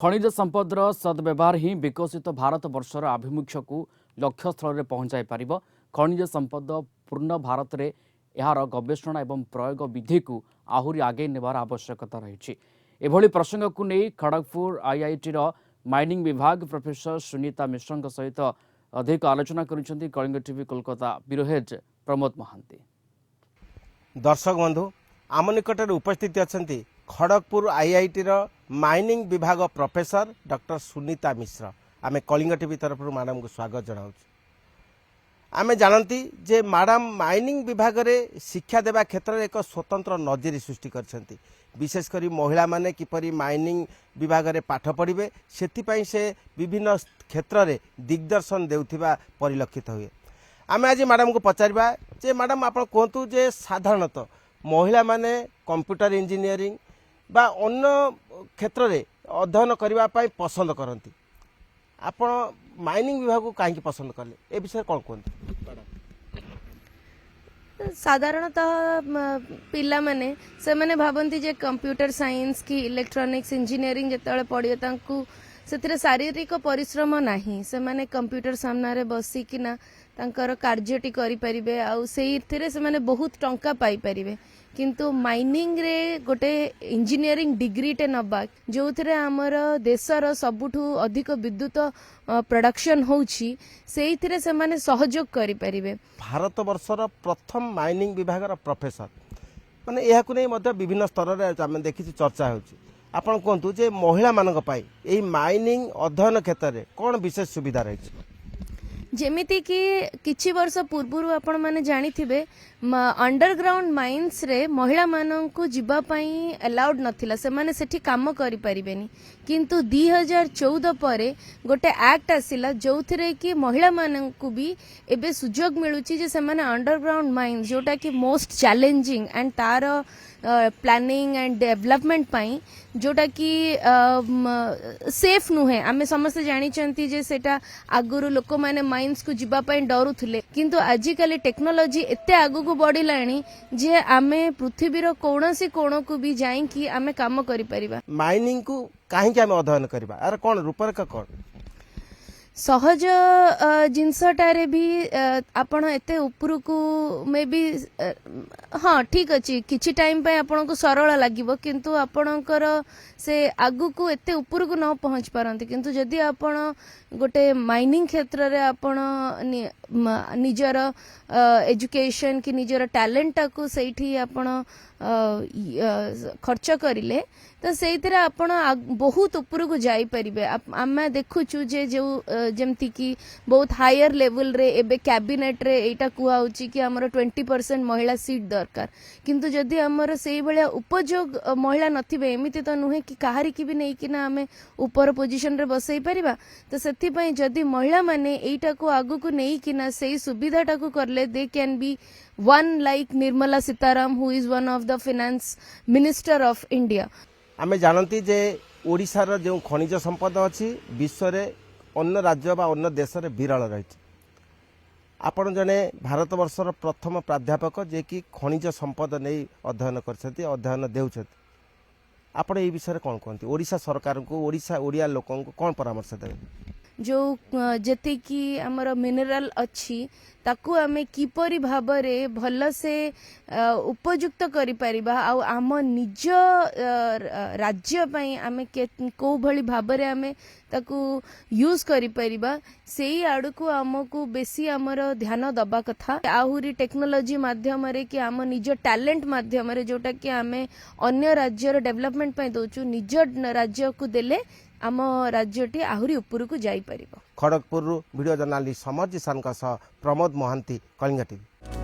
खनिज संपदर सद्व्यवहार ही विकसित भारत वर्षर आभिमुख्य को लक्ष्य स्थल में पहुंचाई पार। खनिज संपद पूर्ण भारत में यार गवेषणा और प्रयोग विधि को आहरी आगे नेबार आवश्यकता रही। एभली प्रसंग को नहीं खड़गपुर आईआईटी माइनिंग विभाग प्रोफेसर सुनीता मिश्र सहित अधिक आलोचना करिसेंती Kalinga TV Kolkata bureau head Pramod Mahanty. दर्शक बंधु आम निकट उपस्थित अच्छा खड़गपुर आईआईटी माइनिंग विभाग प्रोफेसर डॉक्टर सुनीता मिश्र। आम कलिंग टीवी तरफ मैडम को स्वागत जनाऊँ। आम जानती जे मैडम माइनिंग विभाग रे शिक्षा देवा क्षेत्र में एक स्वतंत्र नजरी सृष्टि करछंती। विशेषकर महिला माने किपरि माइनिंग विभाग रे पाठ पढ़िबे सेथिपई से विभिन्न क्षेत्र में दिग्दर्शन देउथिबा परिलक्षित हुए। आम आज मैडम को पचारिबा जे मैडम आप कहतु जे साधारणतः महिला माने कंप्यूटर इंजीनियरिंग बा अन्य क्षेत्र में अध्ययन करने पसंद करती। आपण माइनिंग विभाग को कहीं पसंद कले ए विषय कौन कहते? साधारणतः पिला माने से माने भाबंती जे कंप्यूटर साइंस की इलेक्ट्रॉनिक्स इंजीनियरिंग जतले पढ़िए तांकु सेतिरे शारीरिक परिश्रम नाही। से माने कंप्यूटर सामना रे बसी किना तांकर कार्यटी करि परिबे आ सेइथिरे से माने बहुत टंका पाई परिबे। किंतु माइनिंग रे गोटे इंजीनियरिंग डिग्री टे नबा जो थे आमर देशर सबुठू अधिक विद्युत प्रोडक्शन होउछि सेइथिरे से माने सहयोग करि परिबे। भारत वर्षर प्रथम माइनिंग विभाग प्रोफेसर माने यह को नहीं मध्य विभिन्न स्तर रे आम देखि चर्चा होछि। आपण कहतु जे महिला मानक पाई एही माइनिंग अध्ययन क्षेत्र में कौन विशेष सुविधा रही? जेमिति कि किछि वर्ष पूर्व आपण माने जानी थिबे अंडरग्राउंड माइन्स रे महिला माननकु जिबा पई अलाउड नथिला। से माने सेठी काम करि परिबेनी। किंतु 2014 परे गोटे एक्ट आसिला जोथिरे कि महिला माननकु भी एबे सुजोग मिलुची जे से माने अंडरग्राउंड माइन्स जोटा कि मोस्ट चैलेंजिंग एंड तार प्लानिंग एंड डेवलपमेंट पाई जोटा कि सेफ नुहे। आमे समस्त जानी चंती जे सेटा आगुरु लोक माने माइन्स को जिबा पई डरुथिले। किंतु आजिकाली टेक्नोलॉजी एते आगु को बढ़िलाणी जे आमे पृथ्वीर कौनसी कोण को भी जाई कि आमे काम करि परिबा। माइनिंग को काहे के आमे अध्ययन करबा आर कोन रूपरेखा कोन सहज जिनसटारे भी आपण एते ऊपर को मे बी हाँ ठीक अच्छी किछि टाइम पे आपण को सरल लागिबो। किंतु आपणकर से आगु को एते ऊपर को न पहुंच पारंती। किंतु जदि आपण गोटे माइनिंग क्षेत्र रे आपण निजर एजुकेशन कि निजर टैलेंट को सेठी आपण खर्च करिले तो से आपण बहुत ऊपर को जाई परिबे। आमे देखुछु जे जो जेमती कि बहुत हायर लेवल रे एबे कैबिनेट रे एटा कुआ होची कि हमर 20% महिला सीट दरकार। किंतु जदि हमर सेई भलिया उपयोग महिला नथिबे एमिति तो नुहे कि काहारी की भी नै कि ना हमें ऊपर पोजीशन रे बसई परिबा। तो सेति पई जदि महिला माने एटा को आगु को नै कि ना सेई सुविधाटा को करले they can be one like Nirmala Sitaram who is one of the finance minister of India. आमे जानती जे ओडिशार जो खनिज संपद अच्छी विश्व रे अन्य राज्य बा अन्य देश रे विरल रही। आपण जने भारत वर्षर प्रथम प्राध्यापक जे कि खनिज संपद नहीं अध्ययन करछथि अध्ययन देउछथि। आपण ए विषय रे कोन कहंती ओडिशा सरकार को ओडिशा ओडिया लोकन को कोन परामर्श देबे? जो जते कि हमर मिनरल अच्छी ताकू आमे किपरि भाबरे भल से उपयुक्त करि परिबा आ आम निज राज्य पई आमे को भली भाबरे आमे ताकू यूज करि परिबा सेही आडू को हमकू बेसी हमर ध्यान दबा कथा। आहुरी टेक्नोलॉजी माध्यम रे कि आम निज टैलेंट माध्यम रे जोटा कि आमे अन्य राज्य रो डेवलपमेंट पई दोचु निज राज्य को देले आम राज्यटी आहुरी ऊपर को जाई परिबो। खड़गपुर वीडियो जर्नालिस्ट समर जिसान प्रमोद महांती कलिंग टीवी।